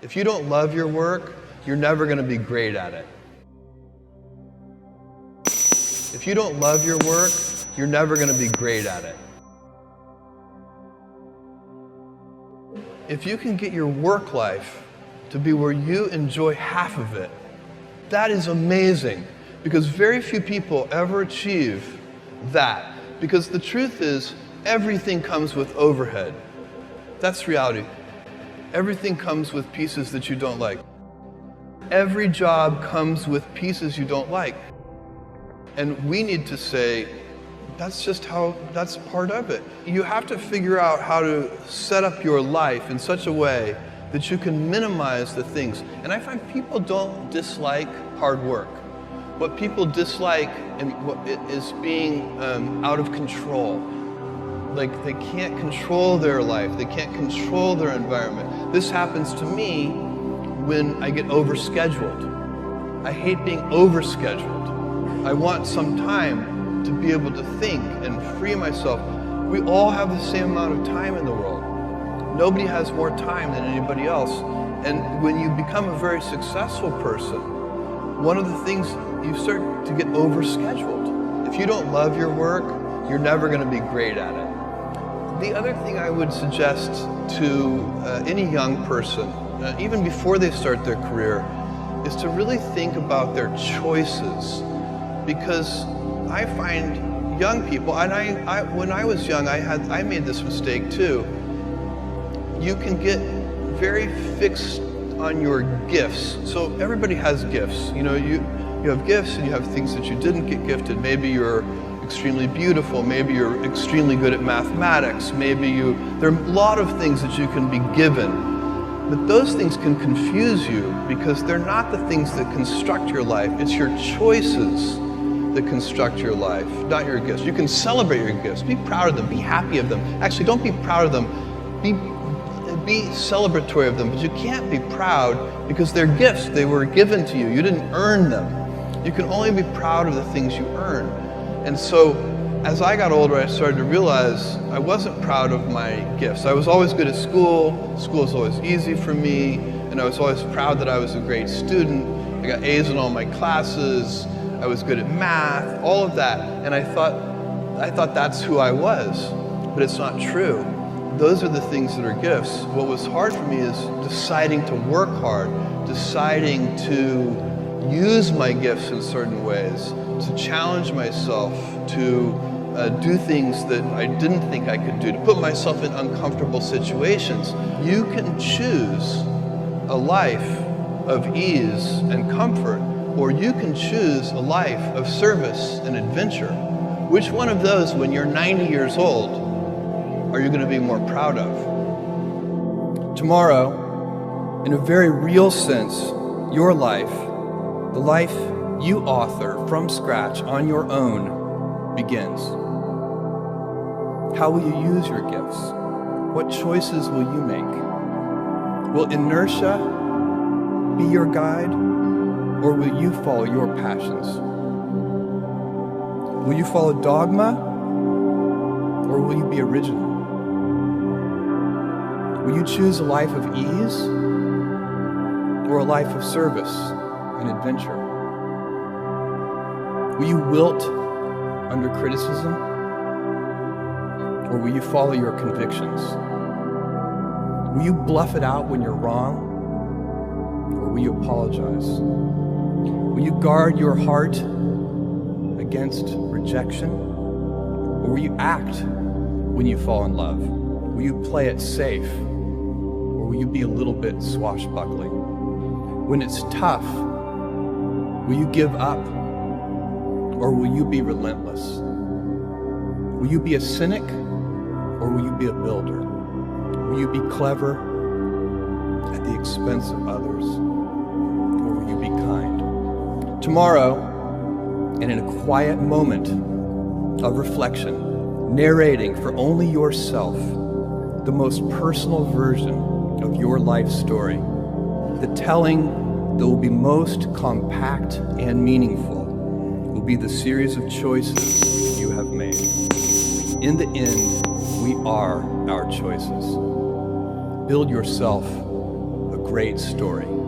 If you don't love your work, you're never going to be great at it. If you don't love your work, you're never going to be great at it. If you can get your work life to be where you enjoy half of it, that is amazing, because very few people ever achieve that. Because the truth is, everything comes with overhead. That's reality. Everything comes with pieces that you don't like. Every job comes with pieces you don't like. And we need to say, that's part of it. You have to figure out how to set up your life in such a way that you can minimize the things. And I find people don't dislike hard work. What people dislike is being out of control. Like they can't control their life, they can't control their environment. This happens to me when I get overscheduled. I hate being overscheduled. I want some time to be able to think and free myself. We all have the same amount of time in the world. Nobody has more time than anybody else. And when you become a very successful person, one of the things, you start to get overscheduled. If you don't love your work, you're never going to be great at it. The other thing I would suggest to any young person, even before they start their career, is to really think about their choices. Because I find young people, and when I was young, I made this mistake too. You can get very fixed on your gifts. So everybody has gifts. You know, you have gifts and you have things that you didn't get gifted. Maybe you're extremely beautiful, maybe you're extremely good at mathematics, there are a lot of things that you can be given. But those things can confuse you because they're not the things that construct your life. It's your choices that construct your life, not your gifts. You can celebrate your gifts, be proud of them, be happy of them. Actually, don't be proud of them, be celebratory of them, but you can't be proud because they're gifts. They were given to you. You didn't earn them. You can only be proud of the things you earn. And so, as I got older, I started to realize I wasn't proud of my gifts. I was always good at school. School was always easy for me, and I was always proud that I was a great student. I got A's in all my classes. I was good at math, all of that. And I thought that's who I was, but it's not true. Those are the things that are gifts. What was hard for me is deciding to work hard, deciding to use my gifts in certain ways, to challenge myself, to do things that I didn't think I could do, to put myself in uncomfortable situations. You can choose a life of ease and comfort, or you can choose a life of service and adventure. Which one of those, when you're 90 years old, are you going to be more proud of? Tomorrow, in a very real sense, your life, the life you author from scratch on your own, begins. How will you use your gifts? What choices will you make? Will inertia be your guide, or will you follow your passions? Will you follow dogma, or will you be original? Will you choose a life of ease, or a life of service and adventure? Will you wilt under criticism, or will you follow your convictions? Will you bluff it out when you're wrong, or will you apologize? Will you guard your heart against rejection, or will you act when you fall in love? Will you play it safe, or will you be a little bit swashbuckling? When it's tough, will you give up, or will you be relentless? Will you be a cynic, or will you be a builder? Will you be clever at the expense of others, or will you be kind? Tomorrow, and in a quiet moment of reflection, narrating for only yourself the most personal version of your life story, the telling that will be most compact and meaningful will be the series of choices you have made. In the end, we are our choices. Build yourself a great story.